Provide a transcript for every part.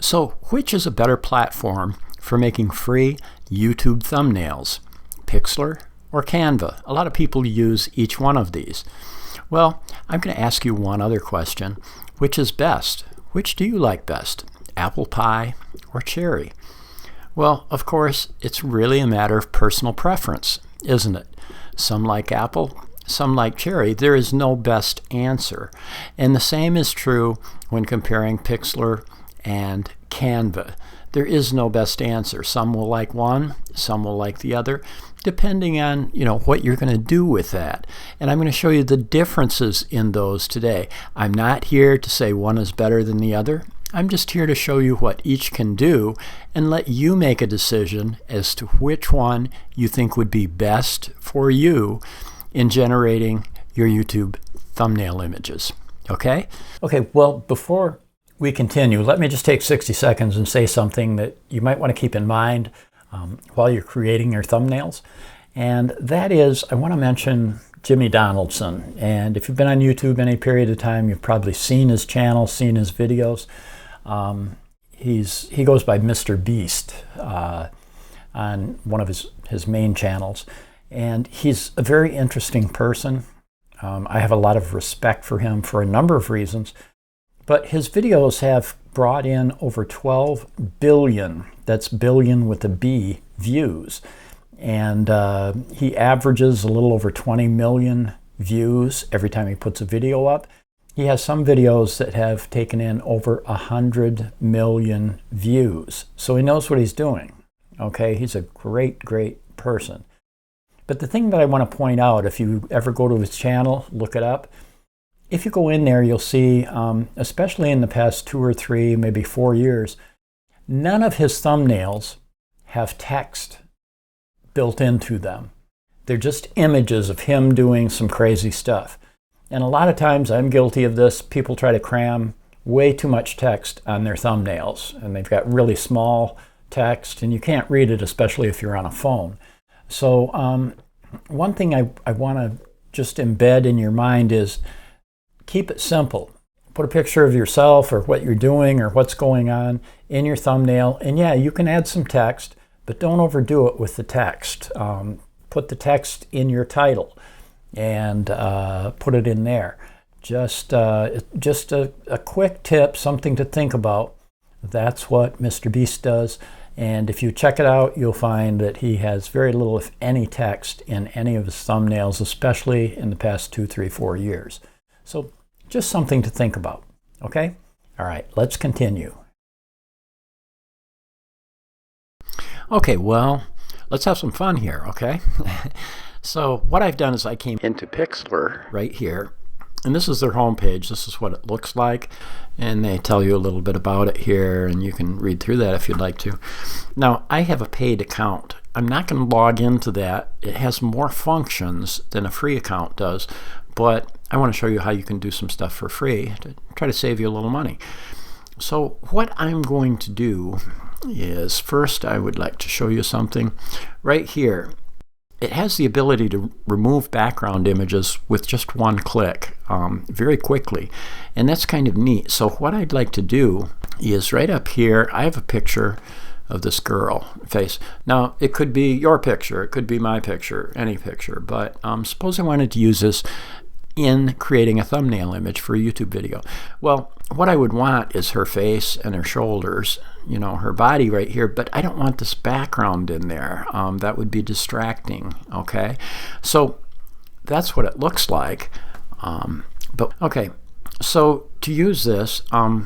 So which is a better platform for making free YouTube thumbnails, Pixlr or Canva? A lot of people use each one of these. Well, I'm going to ask you one other question. Which is best? Which do you like best, apple pie or cherry? Well, of course, it's really a matter of personal preference, isn't it? Some like apple, some like cherry. There is no best answer. And the same is true when comparing Pixlr and Canva. There is no best answer. Some will like one, some will like the other, depending on what you're going to do with that. And I'm going to show you the differences in those today. I'm not here to say one is better than the other. I'm just here to show you what each can do and let you make a decision as to which one you think would be best for you in generating your YouTube thumbnail images. Okay? Okay, well, before we continue, let me just take 60 seconds and say something that you might want to keep in mind while you're creating your thumbnails. And that is, I want to mention Jimmy Donaldson. And if you've been on YouTube any period of time, you've probably seen his channel, seen his videos. He goes by Mr. Beast on one of his main channels. And he's a very interesting person. I have a lot of respect for him for a number of reasons. But his videos have brought in over 12 billion, that's billion with a B, views. And he averages a little over 20 million views every time he puts a video up. He has some videos that have taken in over 100 million views. So he knows what he's doing. Okay, he's a great, great person. But the thing that I want to point out, if you ever go to his channel, look it up, if you go in there, you'll see, especially in the past 2 or 3, maybe 4 years, none of his thumbnails have text built into them. They're just images of him doing some crazy stuff. And a lot of times, I'm guilty of this, people try to cram way too much text on their thumbnails. And they've got really small text, and you can't read it, especially if you're on a phone. So one thing I want to just embed in your mind is keep it simple. Put a picture of yourself or what you're doing or what's going on in your thumbnail. And yeah, you can add some text, but don't overdo it with the text. Put the text in your title and put it in there. Just a quick tip, something to think about. That's what Mr. Beast does. And if you check it out, you'll find that he has very little, if any, text in any of his thumbnails, especially in the past 2, 3, 4 years. So just something to think about, okay? All right, let's continue. Okay, well, let's have some fun here, okay? So what I've done is I came into Pixlr right here, and this is their homepage. This is what it looks like, and they tell you a little bit about it here, and you can read through that if you'd like to. Now, I have a paid account. I'm not going to log into that. It has more functions than a free account does, but I want to show you how you can do some stuff for free to try to save you a little money. So what I'm going to do is, first I would like to show you something right here. It has the ability to remove background images with just one click very quickly, and that's kind of neat. So what I'd like to do is right up here, I have a picture of this girl face. Now, it could be your picture, it could be my picture, any picture, but suppose I wanted to use this in creating a thumbnail image for a YouTube video. Well, what I would want is her face and her shoulders, her body right here, but I don't want this background in there. That would be distracting, okay? So that's what it looks like. But okay, so to use this, I'll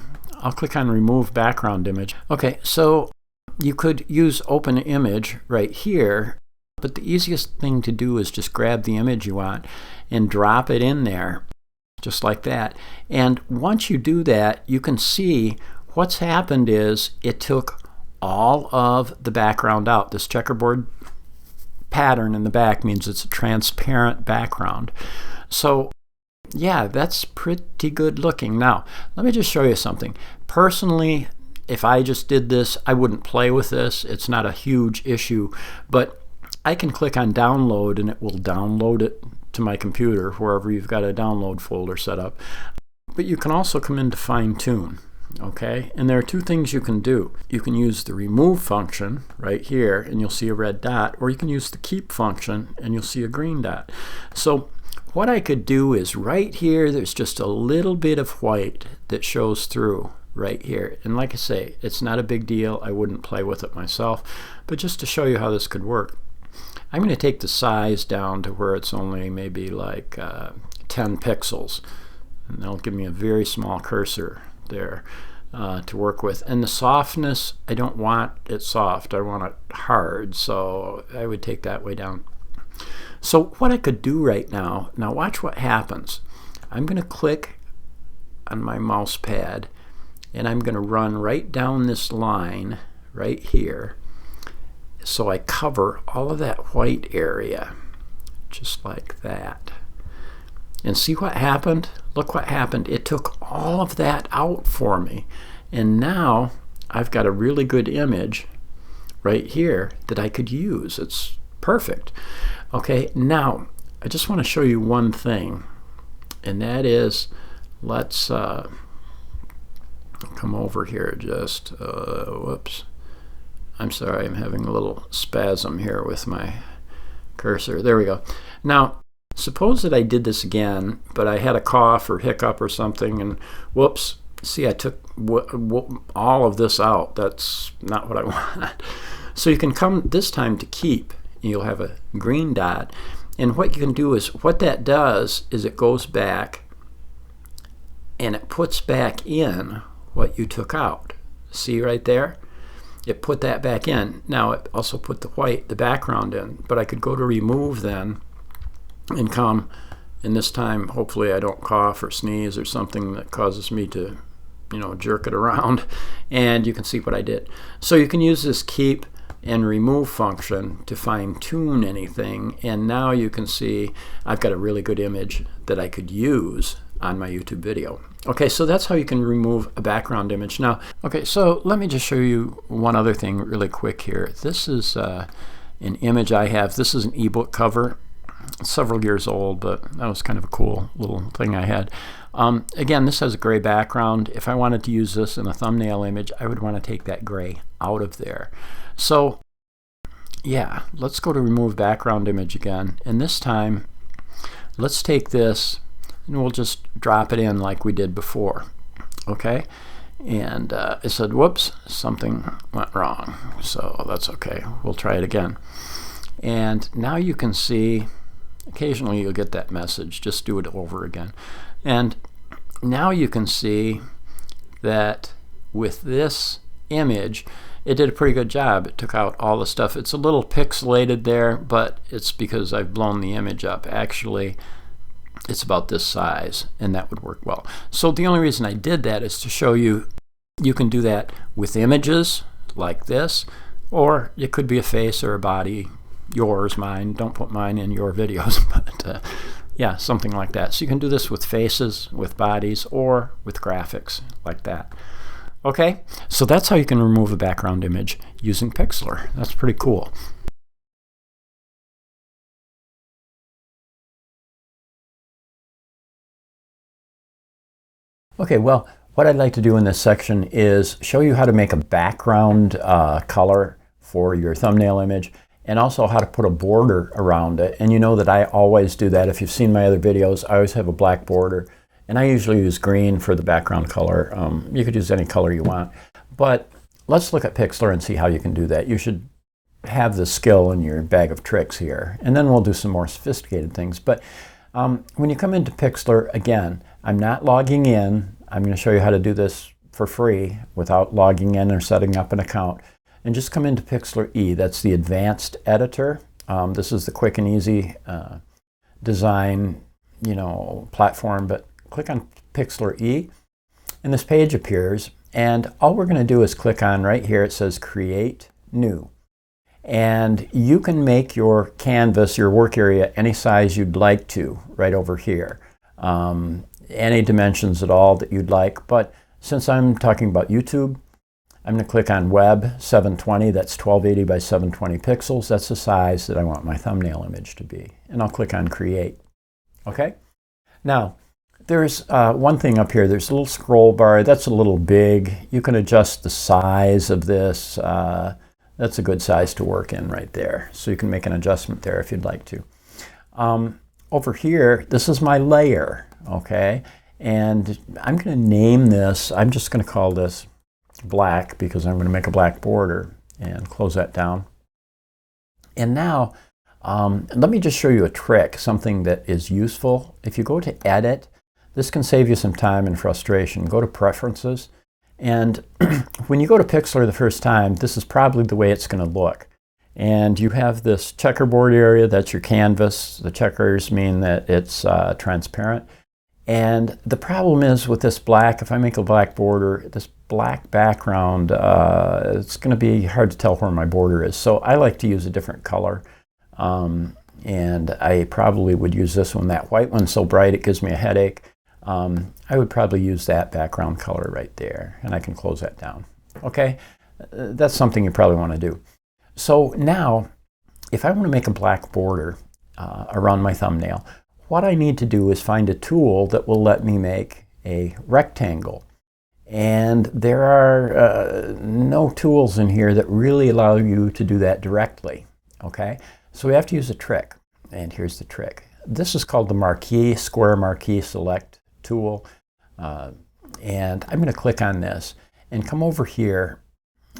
click on Remove Background Image. Okay, so you could use Open Image right here, but the easiest thing to do is just grab the image you want and drop it in there, just like that. And once you do that, you can see what's happened is it took all of the background out. This checkerboard pattern in the back means it's a transparent background. So yeah, that's pretty good looking. Now, let me just show you something. Personally, if I just did this, I wouldn't play with this. It's not a huge issue, but I can click on download and it will download it to my computer, wherever you've got a download folder set up. But you can also come into fine tune. Okay, and there are two things you can do. You can use the remove function right here and you'll see a red dot, or you can use the keep function and you'll see a green dot. So what I could do is right here there's just a little bit of white that shows through right here, and like I say, it's not a big deal. I wouldn't play with it myself, but just to show you how this could work, I'm going to take the size down to where it's only maybe like 10 pixels, and that'll give me a very small cursor there to work with. And the softness, I don't want it soft, I want it hard, so I would take that way down. So what I could do right now watch what happens. I'm going to click on my mouse pad and I'm going to run right down this line right here, so I cover all of that white area just like that. And see what happened? Look what happened. It took all of that out for me. And now I've got a really good image right here that I could use. It's perfect. Okay, now I just want to show you one thing, and that is, let's come over here just, whoops. I'm sorry, I'm having a little spasm here with my cursor. There we go. Now, suppose that I did this again, but I had a cough or hiccup or something, and whoops, see, I took all of this out. That's not what I want. So you can come this time to keep, and you'll have a green dot. And what you can do is, what that does is it goes back and it puts back in what you took out. See right there? It put that back in. Now it also put the white, the background in, but I could go to remove then and come, and this time hopefully I don't cough or sneeze or something that causes me to, you know, jerk it around, and you can see what I did. So you can use this keep and remove function to fine-tune anything, and now you can see I've got a really good image that I could use on my YouTube video. Okay, so that's how you can remove a background image. Now, okay, so let me just show you one other thing really quick here. This is an image I have. This is an ebook cover. It's several years old, but that was kind of a cool little thing I had. Again, this has a gray background. If I wanted to use this in a thumbnail image, I would want to take that gray out of there. So yeah, let's go to remove background image again, and this time let's take this and we'll just drop it in like we did before. Okay, and it said whoops, something went wrong, so that's okay, we'll try it again. And now you can see occasionally you'll get that message, just do it over again. And now you can see that with this image it did a pretty good job. It took out all the stuff. It's a little pixelated there, but it's because I've blown the image up. Actually, it's about this size, and that would work well. So the only reason I did that is to show you you can do that with images like this, or it could be a face or a body, yours, mine. Don't put mine in your videos, but yeah, something like that. So you can do this with faces, with bodies, or with graphics like that. Okay, so that's how you can remove a background image using Pixlr. That's pretty cool. Okay, well, what I'd like to do in this section is show you how to make a background color for your thumbnail image, and also how to put a border around it. And you know that I always do that. If you've seen my other videos, I always have a black border. And I usually use green for the background color. You could use any color you want. But let's look at Pixlr and see how you can do that. You should have the skill in your bag of tricks here. And then we'll do some more sophisticated things. But when you come into Pixlr, again, I'm not logging in. I'm going to show you how to do this for free without logging in or setting up an account. And just come into Pixlr E. That's the advanced editor. This is the quick and easy design, platform. But click on Pixlr E, and this page appears. And all we're going to do is click on right here. It says Create New. And you can make your canvas, your work area, any size you'd like to right over here. Any dimensions at all that you'd like. But since I'm talking about YouTube, I'm going to click on Web 720. That's 1280 by 720 pixels. That's the size that I want my thumbnail image to be. And I'll click on Create. Okay? Now, there's one thing up here. There's a little scroll bar. That's a little big. You can adjust the size of this. That's a good size to work in right there. So you can make an adjustment there if you'd like to. Over here, this is my layer, okay? And I'm going to name this. I'm just going to call this black because I'm going to make a black border and close that down. And now, let me just show you a trick, something that is useful. If you go to Edit, this can save you some time and frustration. Go to Preferences, and when you go to Pixlr the first time, this is probably the way it's going to look. And you have this checkerboard area, that's your canvas. The checkers mean that it's transparent. And the problem is with this black, if I make a black border, this black background, it's going to be hard to tell where my border is. So I like to use a different color. And I probably would use this one. That white one's so bright it gives me a headache. I would probably use that background color right there, and I can close that down. Okay, that's something you probably want to do. So now, if I want to make a black border around my thumbnail, what I need to do is find a tool that will let me make a rectangle. And there are no tools in here that really allow you to do that directly. Okay, so we have to use a trick, and here's the trick. This is called the marquee, square marquee select tool, and I'm going to click on this and come over here,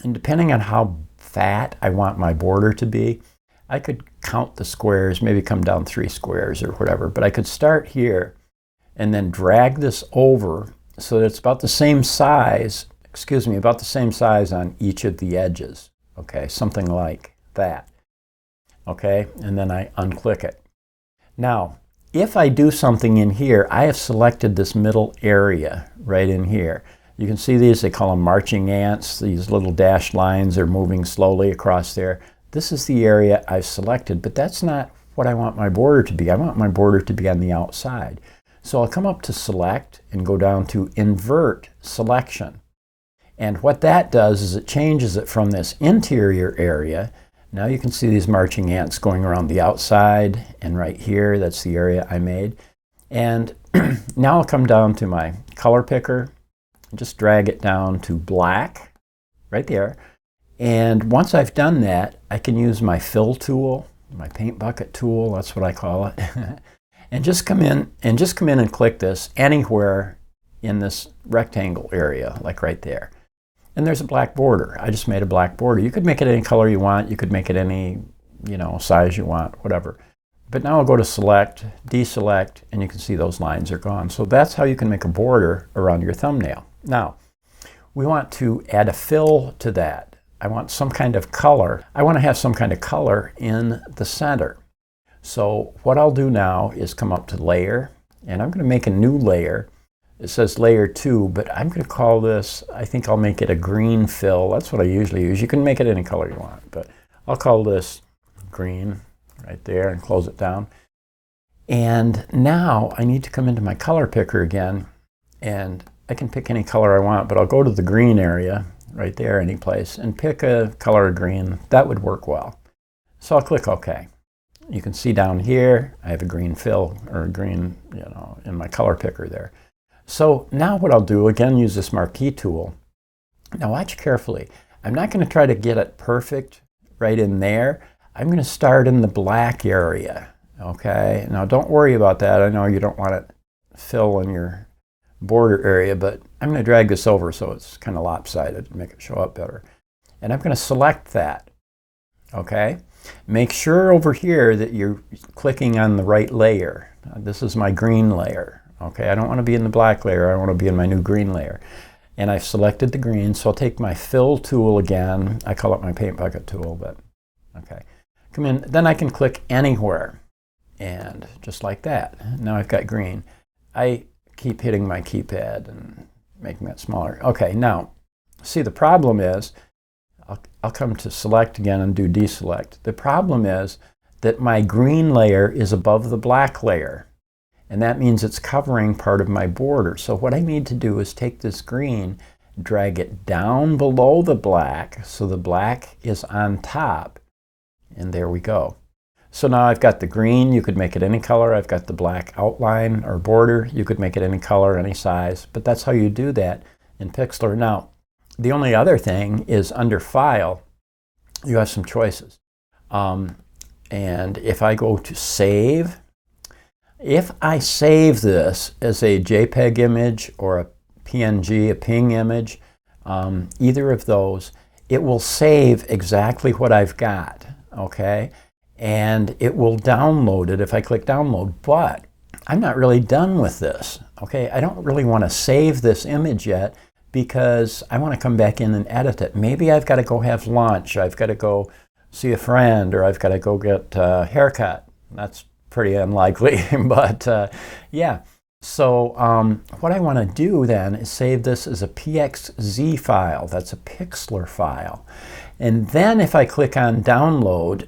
and depending on how fat I want my border to be, I could count the squares, maybe come down 3 squares or whatever, but I could start here and then drag this over so that it's about the same size, about the same size on each of the edges, okay, something like that, okay, and then I unclick it. Now, if I do something in here, I have selected this middle area right in here. You can see these, they call them marching ants. These little dashed lines are moving slowly across there. This is the area I've selected, but that's not what I want my border to be. I want my border to be on the outside. So I'll come up to Select and go down to Invert Selection. And what that does is it changes it from this interior area. Now you can see these marching ants going around the outside, and right here, that's the area I made. And now I'll come down to my color picker, and just drag it down to black, right there. And once I've done that, I can use my fill tool, my paint bucket tool, that's what I call it, and just come in and click this anywhere in this rectangle area, like right there. And there's a black border. I just made a black border. You could make it any color you want. You could make it any, size you want, whatever. But now I'll go to Select, Deselect, and you can see those lines are gone. So that's how you can make a border around your thumbnail. Now, we want to add a fill to that. I want some kind of color. I want to have some kind of color in the center. So what I'll do now is come up to Layer, and I'm going to make a new layer. It says Layer 2, but I'm going to call this, I think I'll make it a green fill. That's what I usually use. You can make it any color you want, but I'll call this green right there and close it down. And now I need to come into my color picker again, and I can pick any color I want, but I'll go to the green area right there, any place, and pick a color of green. That would work well. So I'll click OK. You can see down here, I have a green fill, or a green, in my color picker there. So now what I'll do, again, use this marquee tool. Now watch carefully. I'm not going to try to get it perfect right in there. I'm going to start in the black area, okay? Now don't worry about that. I know you don't want it fill in your border area, but I'm going to drag this over so it's kind of lopsided to make it show up better. And I'm going to select that, okay? Make sure over here that you're clicking on the right layer. This is my green layer. Okay, I don't want to be in the black layer, I want to be in my new green layer. And I've selected the green, so I'll take my fill tool again. I call it my paint bucket tool, but okay. Come in, then I can click anywhere. And just like that, now I've got green. I keep hitting my keypad and making that smaller. Okay, now, see the problem is, I'll come to select again and do deselect. The problem is that my green layer is above the black layer. And that means it's covering part of my border. So what I need to do is take this green, drag it down below the black, so the black is on top, and there we go. So now I've got the green, you could make it any color. I've got the black outline or border, you could make it any color, any size, but that's how you do that in Pixlr. Now, the only other thing is under File, you have some choices. And if I go to Save, if I save this as a JPEG image or a PNG, a PNG image, either of those, it will save exactly what I've got, okay? And it will download it if I click download, but I'm not really done with this, okay? I don't really want to save this image yet because I want to come back in and edit it. Maybe I've got to go have lunch, I've got to go see a friend, or I've got to go get a haircut. That's pretty unlikely, but yeah. So what I want to do then is save this as a PXZ file. That's a Pixlr file. And then if I click on download,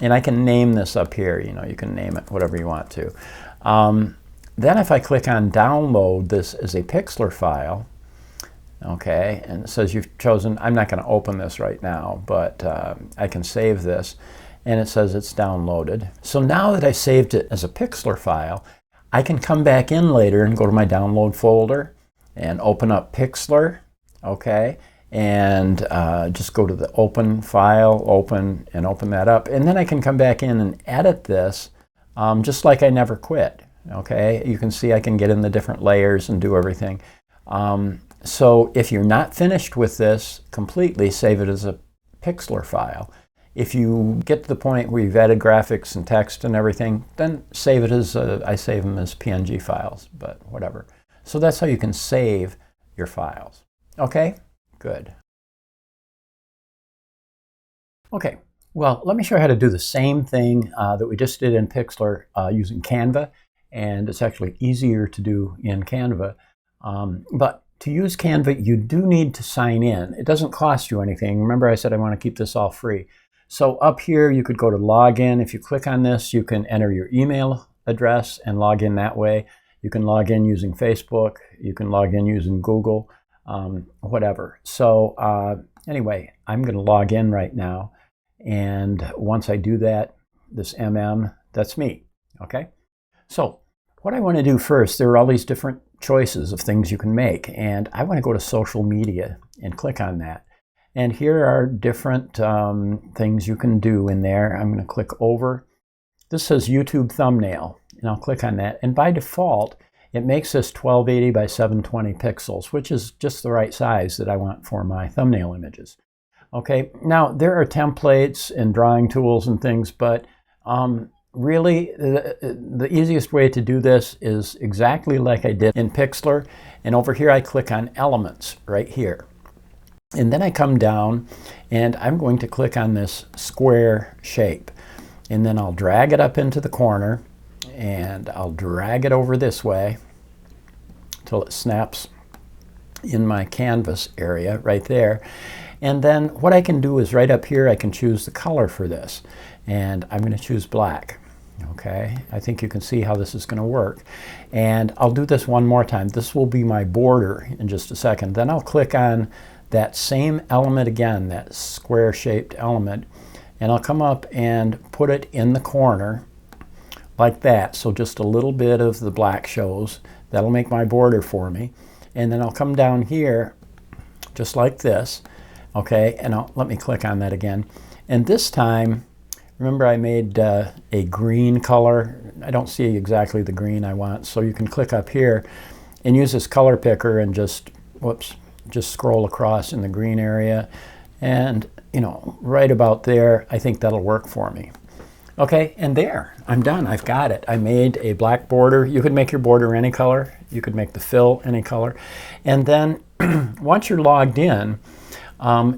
and I can name this up here, you know, you can name it whatever you want to. Then if I click on download this as a Pixlr file, okay, and it says you've chosen, I'm not going to open this right now, but I can save this, and it says it's downloaded. So now that I saved it as a Pixlr file, I can come back in later and go to my download folder and open up Pixlr, okay, and just go to the open file, open that up, and then I can come back in and edit this just like I never quit, okay. You can see I can get in the different layers and do everything. So if you're not finished with this completely, save it as a Pixlr file. If you get to the point where you've added graphics and text and everything, then save it as, I save them as PNG files, but whatever. So that's how you can save your files. Okay, good. Okay, well, let me show you how to do the same thing that we just did in Pixlr using Canva, and it's actually easier to do in Canva. But to use Canva, you do need to sign in. It doesn't cost you anything. Remember I said I want to keep this all free. So up here, you could go to login. If you click on this, you can enter your email address and log in that way. You can log in using Facebook. You can log in using Google, whatever. So anyway, I'm going to log in right now. And once I do that, this that's me, okay? So what I want to do first, there are all these different choices of things you can make. And I want to go to social media and click on that. And here are different things you can do in there. I'm going to click over. This says YouTube thumbnail, and I'll click on that. And by default, it makes this 1280 by 720 pixels, which is just the right size that I want for my thumbnail images. Okay, now there are templates and drawing tools and things, but really the easiest way to do this is exactly like I did in Pixlr. And over here, I click on elements right here. And then I come down and I'm going to click on this square shape. And then I'll drag it up into the corner and I'll drag it over this way till it snaps in my canvas area right there. And then what I can do is right up here, I can choose the color for this. And I'm going to choose black. Okay, I think you can see how this is going to work. And I'll do this one more time. This will be my border in just a second. Then I'll click on that same element again, that square shaped element, and I'll come up and put it in the corner like that. So just a little bit of the black shows. That'll make my border for me. And then I'll come down here just like this. Okay, and let me click on that again. And this time, remember I made a green color. I don't see exactly the green I want, so you can click up here and use this color picker and just, whoops, just scroll across in the green area. And, you know, right about there, I think that'll work for me. Okay, and there, I'm done. I've got it. I made a black border. You could make your border any color. You could make the fill any color. And then once you're logged in,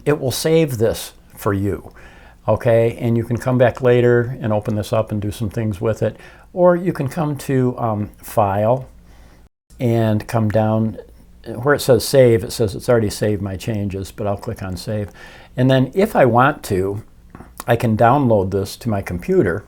it will save this for you. Okay, and you can come back later and open this up and do some things with it. Or you can come to File and come down where it says Save. It says it's already saved my changes, but I'll click on Save. And then if I want to, I can download this to my computer.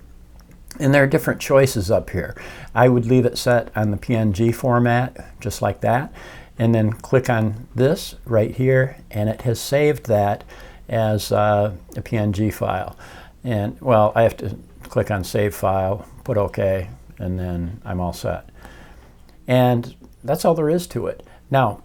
And there are different choices up here. I would leave it set on the PNG format, just like that. And then click on this right here, and it has saved that as a PNG file. And well, I have to click on Save File, put OK, and then I'm all set. And that's all there is to it. Now,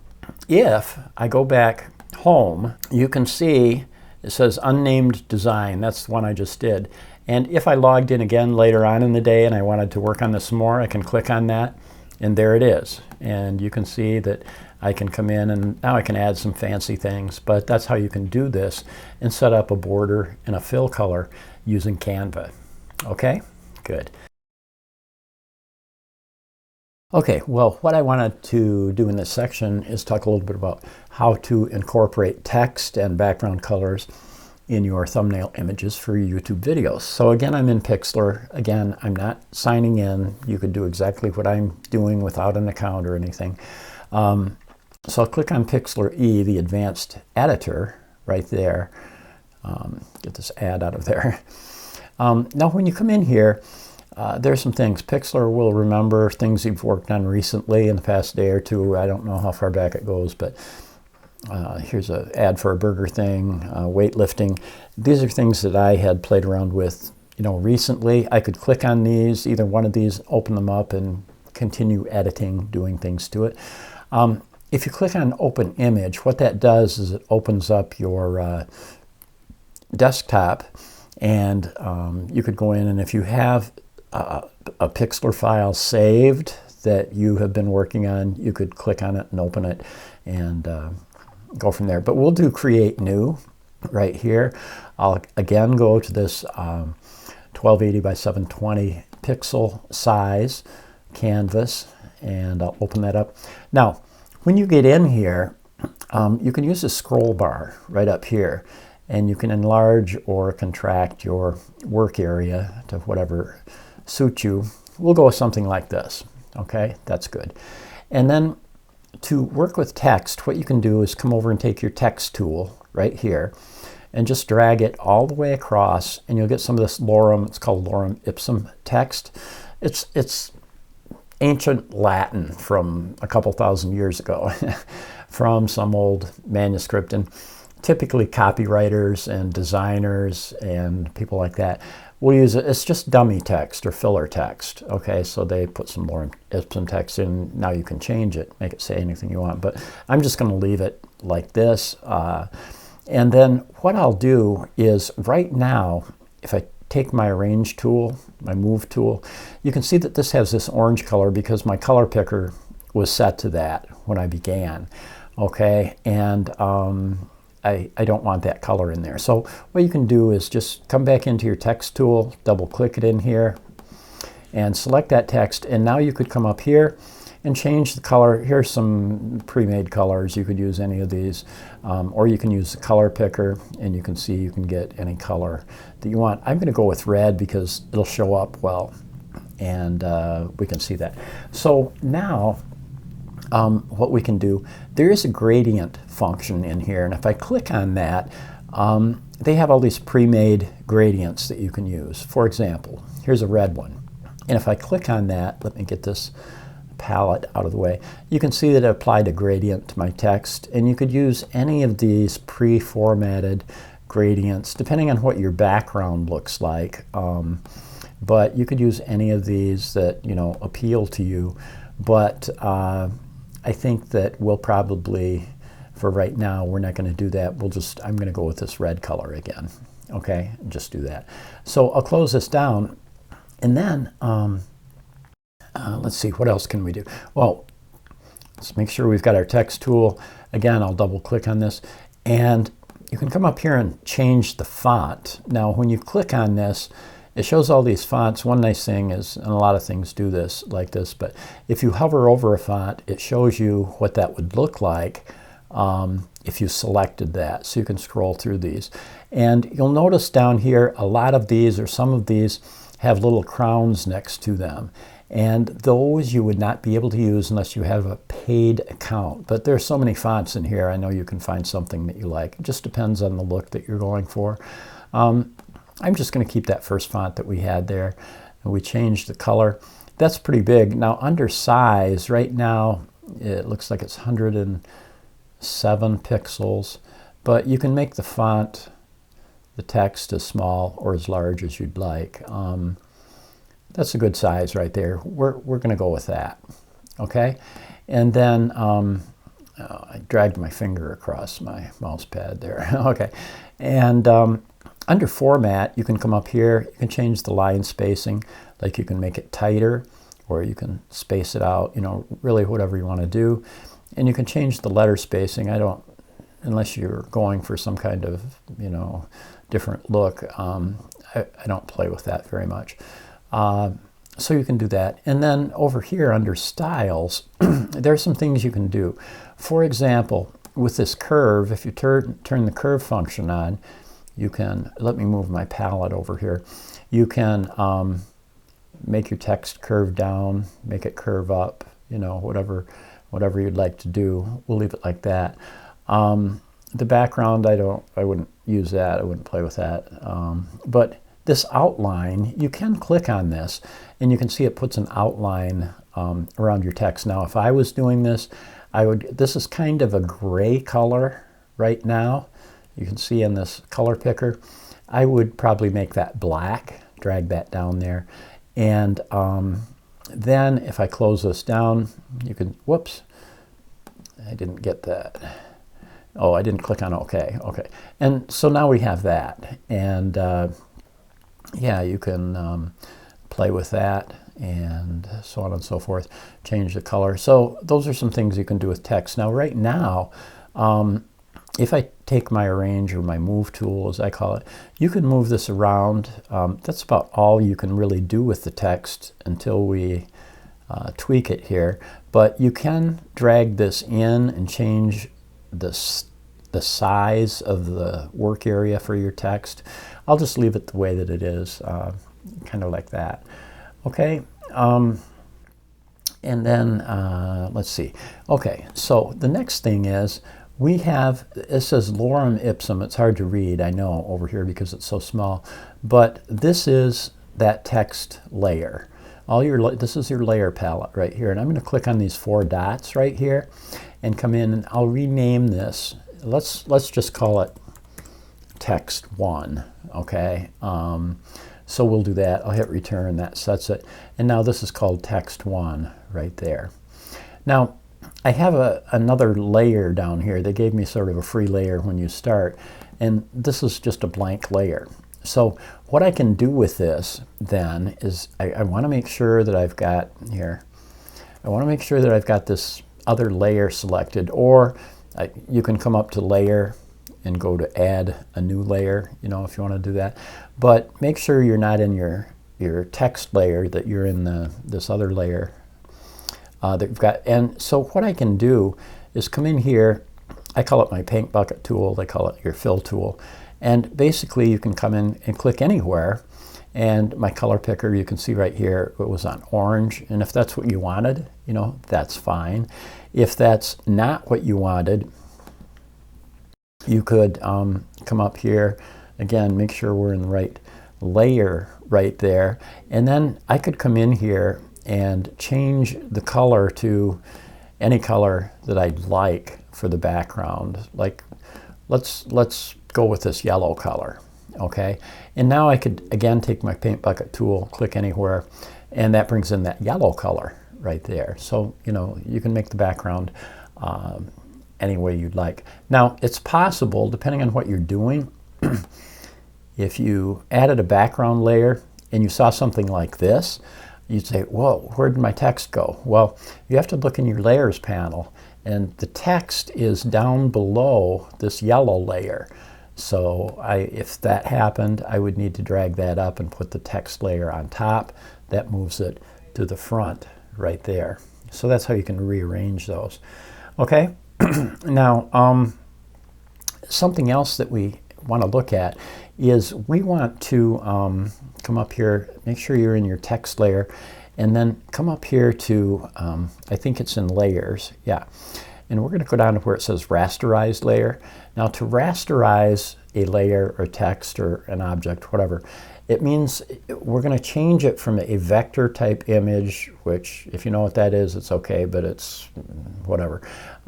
if I go back home, you can see it says Unnamed Design. That's the one I just did. And if I logged in again later on in the day and I wanted to work on this more, I can click on that, and there it is. And you can see that I can come in and now I can add some fancy things, but that's how you can do this and set up a border and a fill color using Canva. Okay, good. Okay, well, what I wanted to do in this section is talk a little bit about how to incorporate text and background colors in your thumbnail images for your YouTube videos. So again, I'm in Pixlr. Again, I'm not signing in. You could do exactly what I'm doing without an account or anything. So I'll click on Pixlr E, the advanced editor, right there. Get this ad out of there. Now when you come in here, there's some things. Pixlr will remember things you've worked on recently in the past day or two. I don't know how far back it goes, but here's an ad for a burger thing, weightlifting. These are things that I had played around with, recently. I could click on these, either one of these, open them up and continue editing, doing things to it. If you click on Open Image, what that does is it opens up your desktop, and you could go in, and if you have a Pixlr file saved that you have been working on, you could click on it and open it and go from there. But we'll do Create New right here. I'll again go to this 1280 by 720 pixel size canvas, and I'll open that up. Now, when you get in here, you can use the scroll bar right up here, and you can enlarge or contract your work area to whatever suits you. We'll go with something like this. Okay, that's good. And then to work with text, what you can do is come over and take your text tool right here and just drag it all the way across, and you'll get some of this lorem. It's called lorem ipsum text. It's ancient Latin from a couple thousand years ago from some old manuscript, and typically copywriters and designers and people like that will use it. It's just dummy text or filler text. Okay, so they put some lorem ipsum text in. Now you can change it, make it say anything you want, but I'm just going to leave it like this. And then what I'll do is right now, if I take my Arrange tool, my Move tool, you can see that this has this orange color because my color picker was set to that when I began. Okay, and I don't want that color in there. So what you can do is just come back into your text tool, double click it in here, and select that text. And now you could come up here and change the color. Here's some pre-made colors. You could use any of these, or you can use the color picker, and you can see you can get any color that you want. I'm going to go with red because it'll show up well, and we can see that. So now what we can do, there is a gradient function in here, and if I click on that, they have all these pre-made gradients that you can use. For example, here's a red one, and if I click on that, let me get this palette out of the way, you can see that it applied a gradient to my text, and you could use any of these pre-formatted gradients depending on what your background looks like, but you could use any of these that appeal to you. But I think that we'll probably, for right now, we're not going to do that. I'm going to go with this red color again. Okay, just do that. So I'll close this down, and then let's see, what else can we do? Well, let's make sure we've got our text tool. Again, I'll double click on this, and you can come up here and change the font. Now, when you click on this, it shows all these fonts. One nice thing is, and a lot of things do this like this, but if you hover over a font, it shows you what that would look like if you selected that. So you can scroll through these. And you'll notice down here, a lot of these, or some of these, have little crowns next to them. And those you would not be able to use unless you have a paid account. But there's so many fonts in here, I know you can find something that you like. It just depends on the look that you're going for. I'm just going to keep that first font that we had there, and we changed the color. That's pretty big. Now under size, right now it looks like it's 107 pixels, but you can make the font the text as small or as large as you'd like. That's a good size right there. We're going to go with that. Okay, and then I dragged my finger across my mouse pad there. Okay, and under Format, you can come up here. You can change the line spacing. Like you can make it tighter, or you can space it out. You know, really whatever you want to do. And you can change the letter spacing. I don't, unless you're going for some kind of, you know, different look. I don't play with that very much. So you can do that. And then over here under Styles, there are some things you can do. For example, with this curve, if you turn the curve function on, you can, let me move my palette over here, you can make your text curve down, make it curve up, you know, whatever you'd like to do. We'll leave it like that. The background, I wouldn't use that, I wouldn't play with that. But this outline, you can click on this and you can see it puts an outline around your text. Now if I was doing this, this is kind of a gray color right now. You can see in this color picker. I would probably make that black, drag that down there. And then if I close this down, you can, whoops, I didn't get that. Oh, I didn't click on OK. Okay. And so now we have that. And yeah, you can play with that and so on and so forth, change the color. So those are some things you can do with text. Now right now, if I take my arrange or my move tool, as I call it, you can move this around. That's about all you can really do with the text until we tweak it here. But you can drag this in and change the size of the work area for your text. I'll just leave it the way that it is, kind of like that. Okay, and then let's see. Okay, so the next thing is we have, it says lorem ipsum. It's hard to read, I know, over here because it's so small. But this is that text layer. This is your layer palette right here. And I'm going to click on these 4 dots right here and come in and I'll rename this. Let's just call it text 1. Okay. So we'll do that. I'll hit return. That sets it. And now this is called text 1 right there. Now, I have another layer down here. They gave me sort of a free layer when you start. And this is just a blank layer. So what I can do with this then is I want to make sure that I've got here, I want to make sure that I've got this other layer selected, or you can come up to layer and go to add a new layer, you know, if you want to do that. But make sure you're not in your text layer, that you're in this other layer that you've got. And so what I can do is come in here. I call it my paint bucket tool. They call it your fill tool. And basically you can come in and click anywhere. And my color picker, you can see right here, it was on orange. And if that's what you wanted, you know, that's fine. If that's not what you wanted, you could come up here, again, make sure we're in the right layer right there. And then I could come in here and change the color to any color that I'd like for the background. Like, let's go with this yellow color, okay? And now I could, again, take my paint bucket tool, click anywhere, and that brings in that yellow color right there. So, you know, you can make the background any way you'd like. Now, it's possible, depending on what you're doing, if you added a background layer and you saw something like this, you'd say, whoa, where did my text go? Well, you have to look in your layers panel, and the text is down below this yellow layer. So if that happened, I would need to drag that up and put the text layer on top. That moves it to the front right there. So that's how you can rearrange those. Okay. Now, something else that we want to look at is we want to come up here, make sure you're in your text layer, and then come up here to, I think it's in layers, yeah. And we're going to go down to where it says rasterize layer. Now to rasterize a layer or text or an object, whatever, it means we're going to change it from a vector type image, which if you know what that is, it's okay, but it's whatever.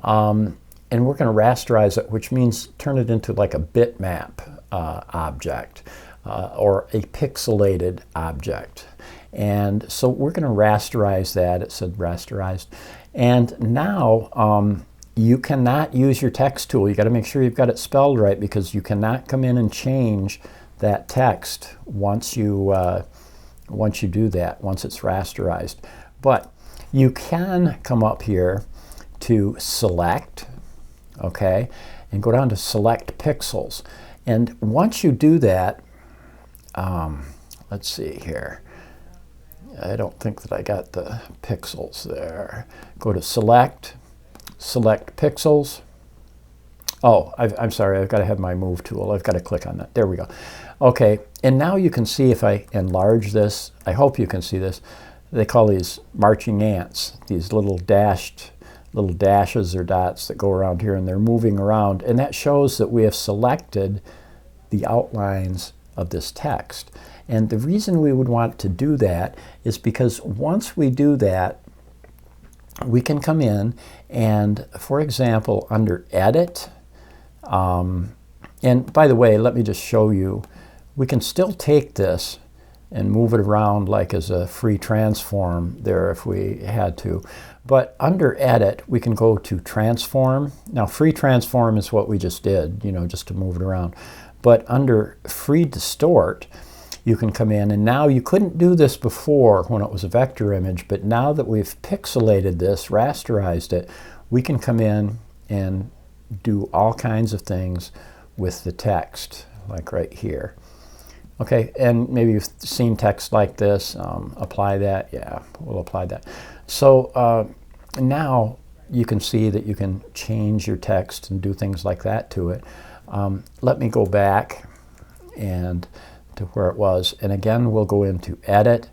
And we're going to rasterize it, which means turn it into like a bitmap object or a pixelated object. And so we're going to rasterize that. It said rasterized. And now you cannot use your text tool. You got to make sure you've got it spelled right, because you cannot come in and change that text once you do that, once it's rasterized. But you can come up here to select, okay, and go down to select pixels. And once you do that, let's see here. I don't think that I got the pixels there. Go to select pixels. Oh, I'm sorry, I've got to have my move tool. I've got to click on that. There we go. Okay, and now you can see if I enlarge this, I hope you can see this, they call these marching ants, these little dashes or dots that go around here, and they're moving around, and that shows that we have selected the outlines of this text. And the reason we would want to do that is because once we do that, we can come in and, for example, under Edit, and by the way, let me just show you, we can still take this and move it around like as a free transform there if we had to. But under Edit, we can go to Transform. Now, free transform is what we just did, you know, just to move it around. But under Free Distort, you can come in, and now you couldn't do this before when it was a vector image, but now that we've pixelated this, rasterized it, we can come in and do all kinds of things with the text, like right here. Okay, and maybe you've seen text like this, apply that, yeah, we'll apply that. So now you can see that you can change your text and do things like that to it. Let me go back and to where it was, and again we'll go into Edit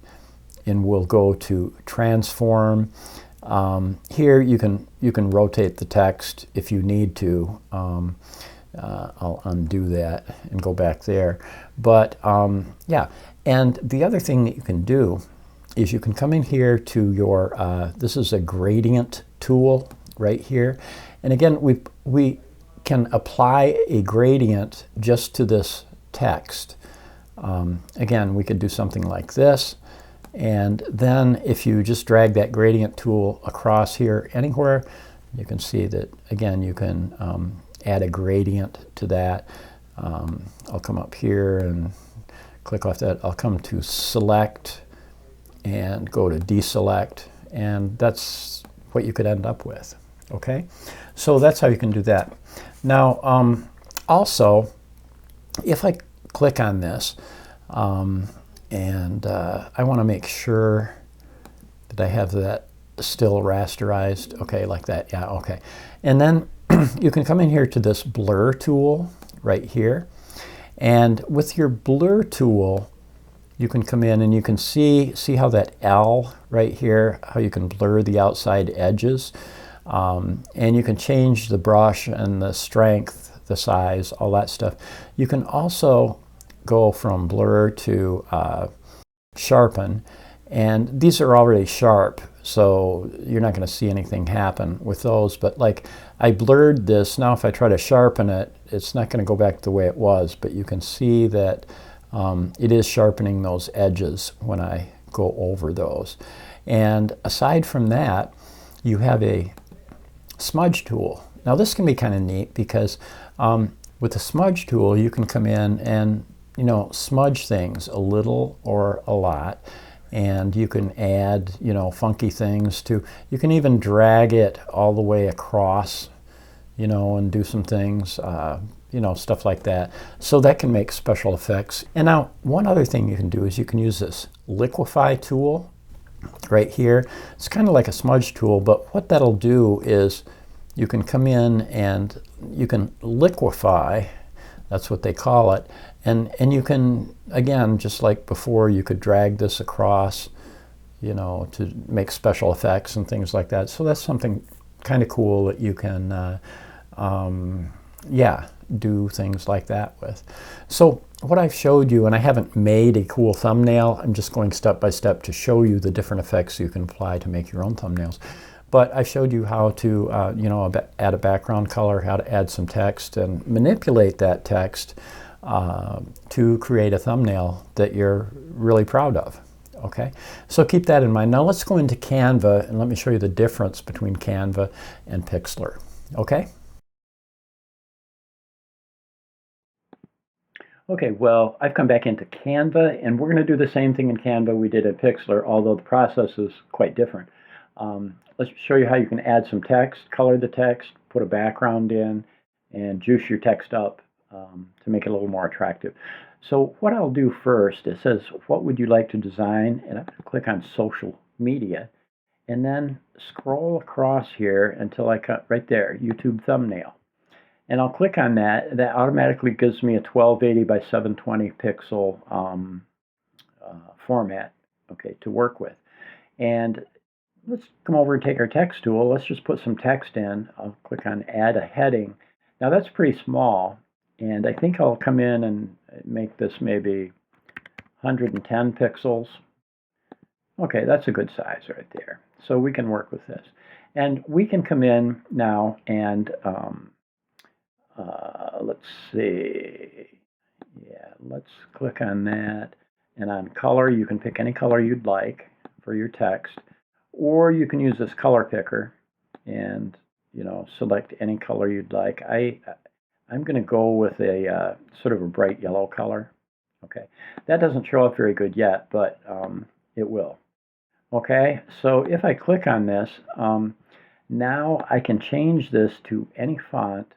and we'll go to Transform. Here you can rotate the text if you need to. I'll undo that and go back there. But yeah, and the other thing that you can do is you can come in here to your, this is a gradient tool right here. And again, we can apply a gradient just to this text. Again, we could do something like this. And then if you just drag that gradient tool across here anywhere, you can see that, again, you can add a gradient to that. I'll come up here and click off that. I'll come to Select and go to Deselect, and that's what you could end up with. Okay, so that's how you can do that. Now, also, if I click on this, and I want to make sure that I have that still rasterized. Okay, like that, yeah, okay. And then you can come in here to this blur tool right here. And with your blur tool, you can come in and you can see how that L right here, how you can blur the outside edges. And you can change the brush and the strength, the size, all that stuff. You can also go from blur to sharpen, and these are already sharp, so you're not going to see anything happen with those. But like I blurred this, now if I try to sharpen it, it's not going to go back the way it was, but you can see that it is sharpening those edges when I go over those. And aside from that, you have a smudge tool. Now this can be kind of neat because with the smudge tool you can come in and smudge things a little or a lot, and you can add funky things to, you can even drag it all the way across, and do some things, stuff like that. So that can make special effects. And now one other thing you can do is you can use this liquify tool right here. It's kind of like a smudge tool, but what that'll do is you can come in and you can liquify, that's what they call it, and you can, again, just like before, you could drag this across, to make special effects and things like that. So that's something kind of cool that you can, yeah, do things like that with. So what I've showed you, and I haven't made a cool thumbnail, I'm just going step by step to show you the different effects you can apply to make your own thumbnails. But I showed you how to, add a background color, how to add some text and manipulate that text to create a thumbnail that you're really proud of. Okay, so keep that in mind. Now let's go into Canva and let me show you the difference between Canva and Pixlr. Okay? Okay, well, I've come back into Canva, and we're going to do the same thing in Canva we did in Pixlr, although the process is quite different. Let's show you how you can add some text, color the text, put a background in, and juice your text up to make it a little more attractive. So what I'll do first, it says, what would you like to design? And I'm going to click on social media, and then scroll across here until I cut right there, YouTube thumbnail. And I'll click on that. That automatically gives me a 1280 by 720 pixel format, okay, to work with. And let's come over and take our text tool. Let's just put some text in. I'll click on Add a Heading. Now that's pretty small, and I think I'll come in and make this maybe 110 pixels. Okay, that's a good size right there. So we can work with this. And we can come in now and let's see. Yeah, let's click on that. And on color, you can pick any color you'd like for your text. Or you can use this color picker and, you know, select any color you'd like. I'm going to go with a sort of a bright yellow color. Okay, that doesn't show up very good yet, but it will. Okay, so if I click on this, now I can change this to any font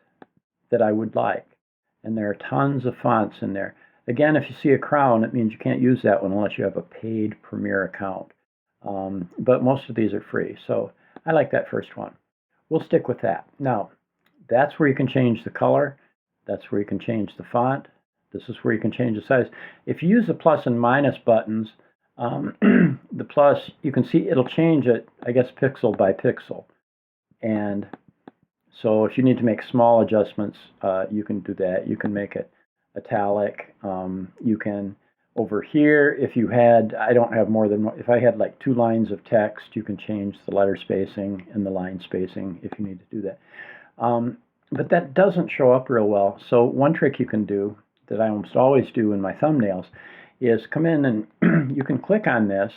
that I would like. And there are tons of fonts in there. Again, if you see a crown, it means you can't use that one unless you have a paid Premiere account. But most of these are free, so I like that first one. We'll stick with that. Now, that's where you can change the color. That's where you can change the font. This is where you can change the size. If you use the plus and minus buttons, the plus, you can see it'll change it, I guess, pixel by pixel. And so if you need to make small adjustments, you can do that. You can make it italic. You can, over here, if you had, I don't have more than, if I had like 2 lines of text, you can change the letter spacing and the line spacing if you need to do that. But that doesn't show up real well. So one trick you can do, that I almost always do in my thumbnails, is come in and you can click on this.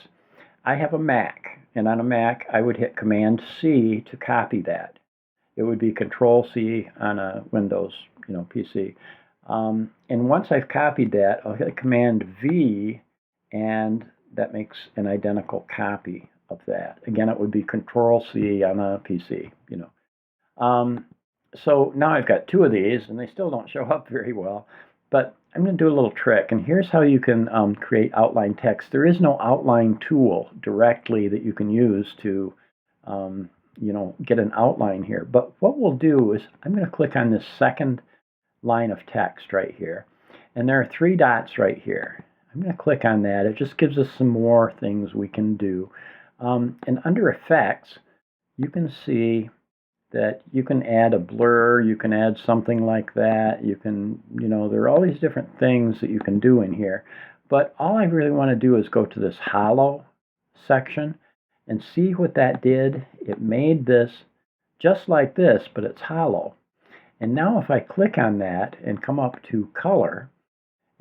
I have a Mac, and on a Mac, I would hit Command-C to copy that. It would be Control-C on a Windows, PC. And once I've copied that, I'll hit Command-V, and that makes an identical copy of that. Again, it would be Control-C on a PC, So now I've got 2 of these, and they still don't show up very well. But I'm going to do a little trick, and here's how you can create outline text. There is no outline tool directly that you can use to get an outline here. But what we'll do is I'm going to click on this second line of text right here. And there are 3 dots right here. I'm going to click on that. It just gives us some more things we can do. And under Effects, you can see that you can add a blur, you can add something like that. You can, there are all these different things that you can do in here. But all I really want to do is go to this hollow section and see what that did. It made this just like this, but it's hollow. And now if I click on that and come up to color,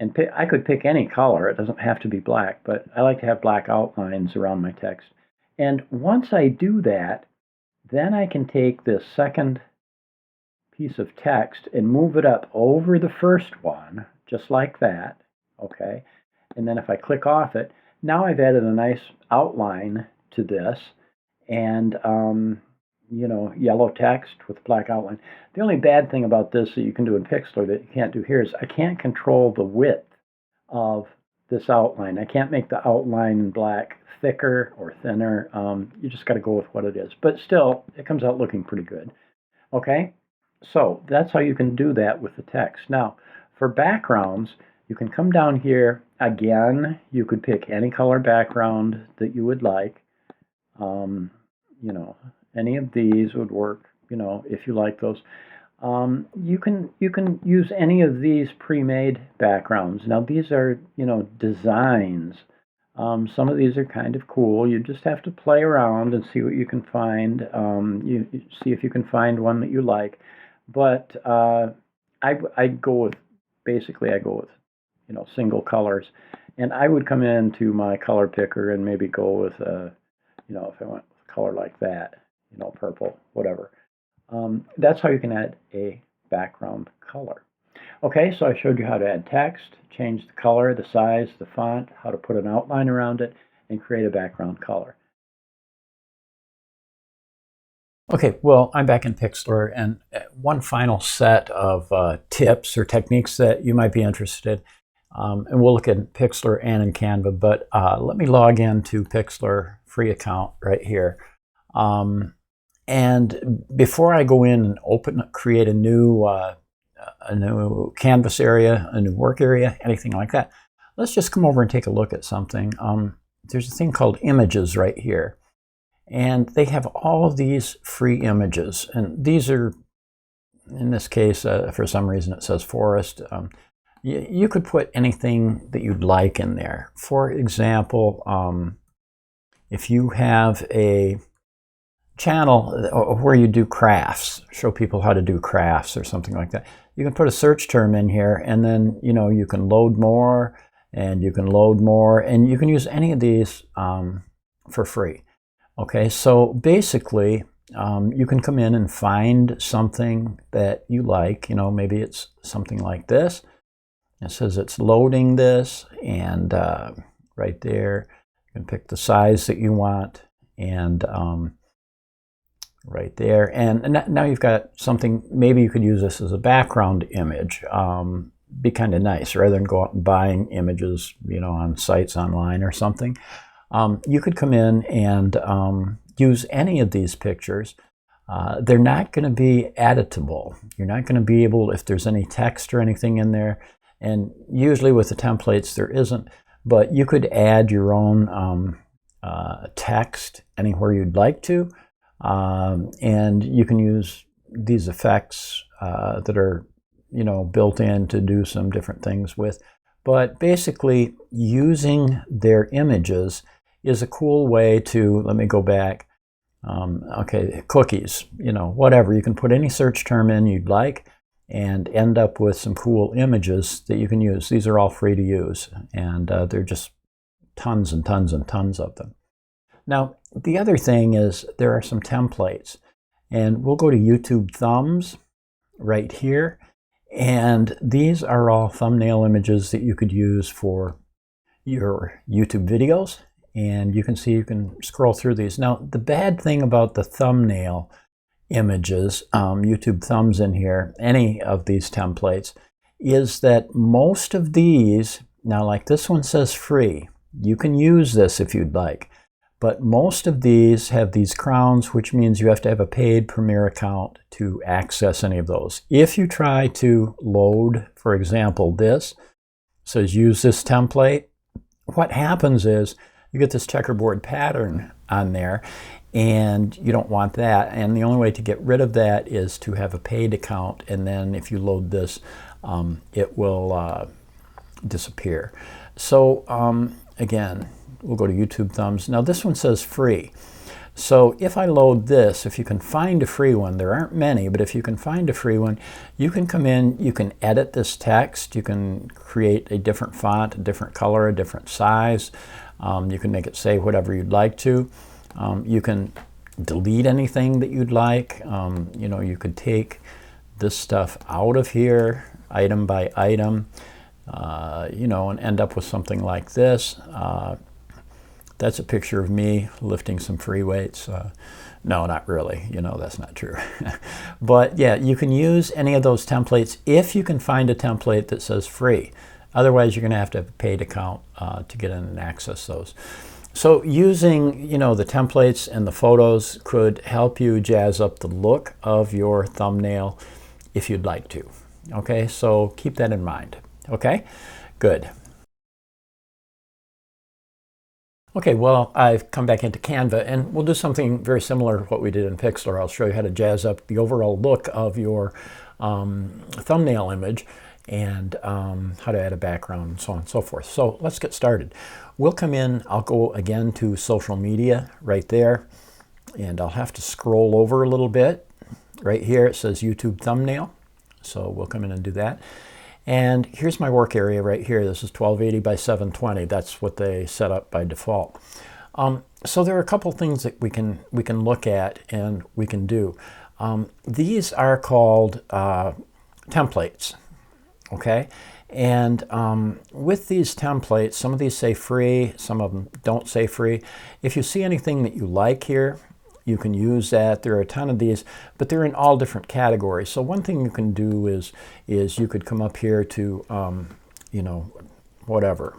and I could pick any color, it doesn't have to be black, but I like to have black outlines around my text. And once I do that, then I can take this second piece of text and move it up over the first one, just like that, okay? And then if I click off it, now I've added a nice outline to this, and yellow text with black outline. The only bad thing about this that you can do in Pixlr that you can't do here is I can't control the width of this outline. I can't make the outline in black thicker or thinner. You just got to go with what it is. But still, it comes out looking pretty good. Okay, so that's how you can do that with the text. Now, for backgrounds, you can come down here. Again, you could pick any color background that you would like. Any of these would work, if you like those. You can use any of these pre-made backgrounds. Now these are, designs. Some of these are kind of cool. You just have to play around and see what you can find. You see if you can find one that you like. But I go with basically I go with, single colors. And I would come into my color picker and maybe go with, if I went with a color like that, purple, whatever. That's how you can add a background color. Okay, so I showed you how to add text, change the color, the size, the font, how to put an outline around it, and create a background color. Okay, well, I'm back in Pixlr, and one final set of tips or techniques that you might be interested in. And we'll look at Pixlr and in Canva, but let me log into Pixlr free account right here. And before I go in and create a new canvas area, a new work area, anything like that, let's just come over and take a look at something. There's a thing called images right here. And they have all of these free images. And these are, in this case, for some reason it says forest. You could put anything that you'd like in there. For example, if you have a channel where you do crafts, show people how to do crafts or something like that, you can put a search term in here, and then you can load more, and you can load more, and you can use any of these for free. Okay, so basically you can come in and find something that you like. Maybe it's something like this. It says it's loading this, and right there you can pick the size that you want, and right there, and now you've got something. Maybe you could use this as a background image. Be kind of nice, rather than go out and buying images on sites online or something. You could come in and use any of these pictures. They're not going to be editable. You're not going to be able, if there's any text or anything in there, and usually with the templates there isn't, but you could add your own text anywhere you'd like to, and you can use these effects that are built in to do some different things with. But basically, using their images is a cool way to, let me go back, okay, cookies, whatever. You can put any search term in you'd like and end up with some cool images that you can use. These are all free to use, and they're just tons and tons and tons of them. Now, the other thing is there are some templates, and we'll go to YouTube thumbs right here. And these are all thumbnail images that you could use for your YouTube videos. And you can see, you can scroll through these. Now, the bad thing about the thumbnail images, YouTube thumbs in here, any of these templates, is that most of these, now like this one says free, you can use this if you'd like, but most of these have these crowns, which means you have to have a paid Premiere account to access any of those. If you try to load, for example, this says use this template, what happens is you get this checkerboard pattern on there, and you don't want that. And the only way to get rid of that is to have a paid account, and then if you load this, it will disappear. So again, we'll go to YouTube thumbs. Now this one says free. So if I load this, if you can find a free one, there aren't many, but if you can find a free one, you can come in, you can edit this text, you can create a different font, a different color, a different size. You can make it say whatever you'd like to. You can delete anything that you'd like. You could take this stuff out of here, item by item, and end up with something like this. That's a picture of me lifting some free weights. No, not really. That's not true. But yeah, you can use any of those templates if you can find a template that says free. Otherwise, you're going to have a paid account to get in and access those. So using, the templates and the photos could help you jazz up the look of your thumbnail if you'd like to. Okay, so keep that in mind. Okay, good. Okay, well, I've come back into Canva, and we'll do something very similar to what we did in Pixlr. I'll show you how to jazz up the overall look of your thumbnail image, and how to add a background, and so on and so forth. So let's get started. We'll come in, I'll go again to social media right there, and I'll have to scroll over a little bit. Right here it says YouTube thumbnail, so we'll come in and do that. And here's my work area right here. This is 1280 by 720. That's what they set up by default. So there are a couple things that we can look at and we can do. These are called templates, okay? And with these templates, some of these say free, some of them don't say free. If you see anything that you like here, you can use that. There are a ton of these, but they're in all different categories. So one thing you can do is you could come up here to, you know, whatever.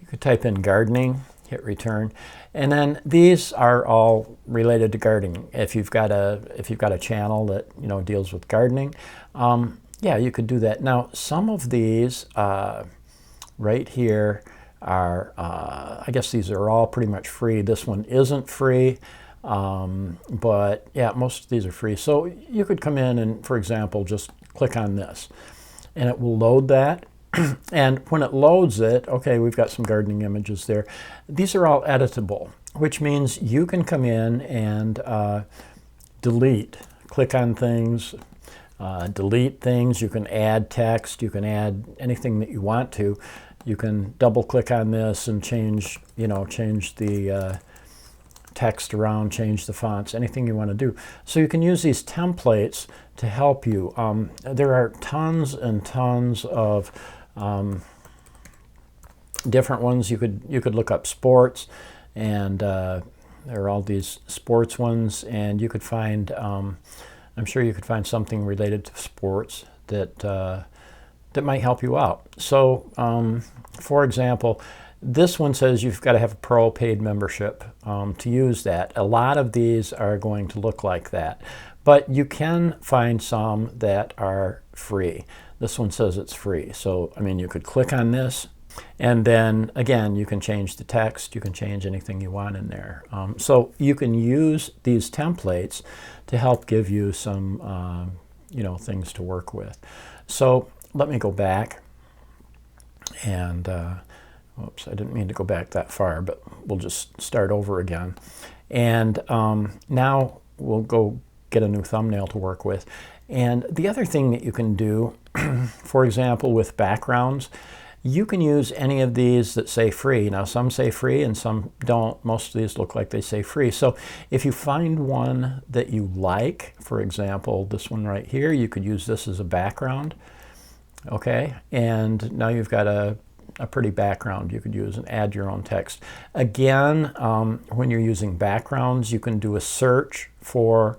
You could type in gardening, hit return, and then these are all related to gardening. If you've got a channel that, you know, deals with gardening, yeah, you could do that. Now, some of these right here are, I guess these are all pretty much free. This one isn't free, but yeah, most of these are free. So you could come in and, for example, just click on this, and it will load that. And when it loads it, okay, we've got some gardening images there. These are all editable, which means you can come in and delete, click on things, delete things. You can add text, you can add anything that you want to. You can double click on this and change, you know, change the text around, change the fonts, anything you want to do. So you can use these templates to help you. There are tons and tons of different ones. You could look up sports, and there are all these sports ones, and you could find, I'm sure you could find something related to sports that that might help you out. So for example, this one says you've got to have a pro paid membership to use that. A lot of these are going to look like that, but you can find some that are free. This one says it's free. So, I mean, you could click on this, and then again, you can change the text, you can change anything you want in there. So you can use these templates to help give you some, you know, things to work with. So let me go back and, oops, I didn't mean to go back that far, but we'll just start over again. And now we'll go get a new thumbnail to work with. And the other thing that you can do, for example, with backgrounds, you can use any of these that say free. Now, some say free and some don't. Most of these look like they say free. So if you find one that you like, for example, this one right here, you could use this as a background. Okay, and now you've got a pretty background you could use and add your own text. Again, when you're using backgrounds, you can do a search for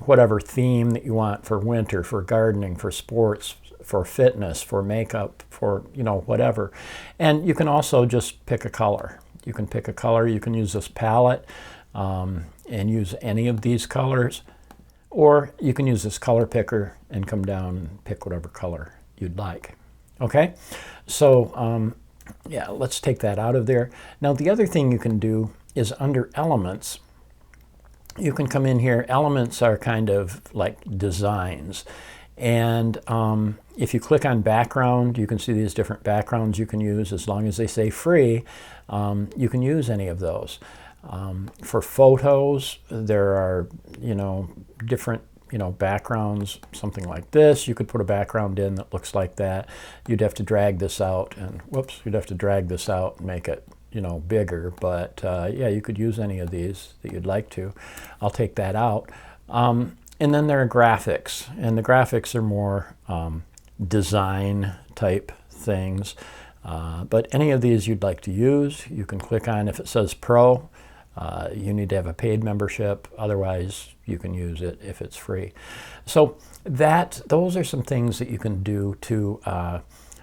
whatever theme that you want, for winter, for gardening, for sports, for fitness, for makeup, for, you know, whatever. And you can also just pick a color. You can pick a color. You can use this palette and use any of these colors, or you can use this color picker and come down and pick whatever color you'd like. Okay, so yeah, let's take that out of there. Now, the other thing you can do is under elements, you can come in here. Elements are kind of like designs. And if you click on background, you can see these different backgrounds you can use. As long as they say free, you can use any of those. For photos, there are, you know, different, you know, backgrounds, something like this. You could put a background in that looks like that. You'd have to drag this out and, whoops, you'd have to drag this out and make it, you know, bigger. But yeah, you could use any of these that you'd like to. I'll take that out. And then there are graphics, and the graphics are more design type things. But any of these you'd like to use, you can click on. If it says Pro, you need to have a paid membership. Otherwise, you can use it if it's free. So those are some things that you can do to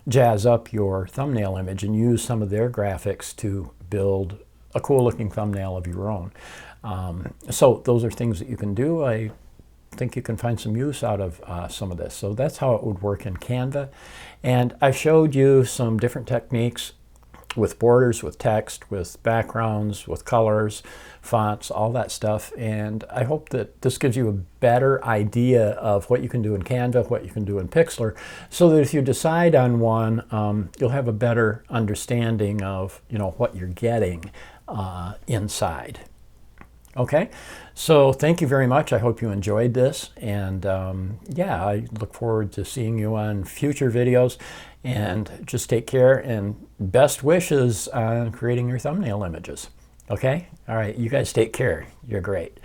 jazz up your thumbnail image and use some of their graphics to build a cool looking thumbnail of your own. So those are things that you can do. I think you can find some use out of some of this. So that's how it would work in Canva. And I showed you some different techniques with borders, with text, with backgrounds, with colors, fonts, all that stuff. And I hope that this gives you a better idea of what you can do in Canva, what you can do in Pixlr, so that if you decide on one, you'll have a better understanding of, you know, what you're getting inside. Okay, so thank you very much. I hope you enjoyed this, and yeah, I look forward to seeing you on future videos, and just take care and best wishes on creating your thumbnail images. Okay, all right, you guys take care. You're great.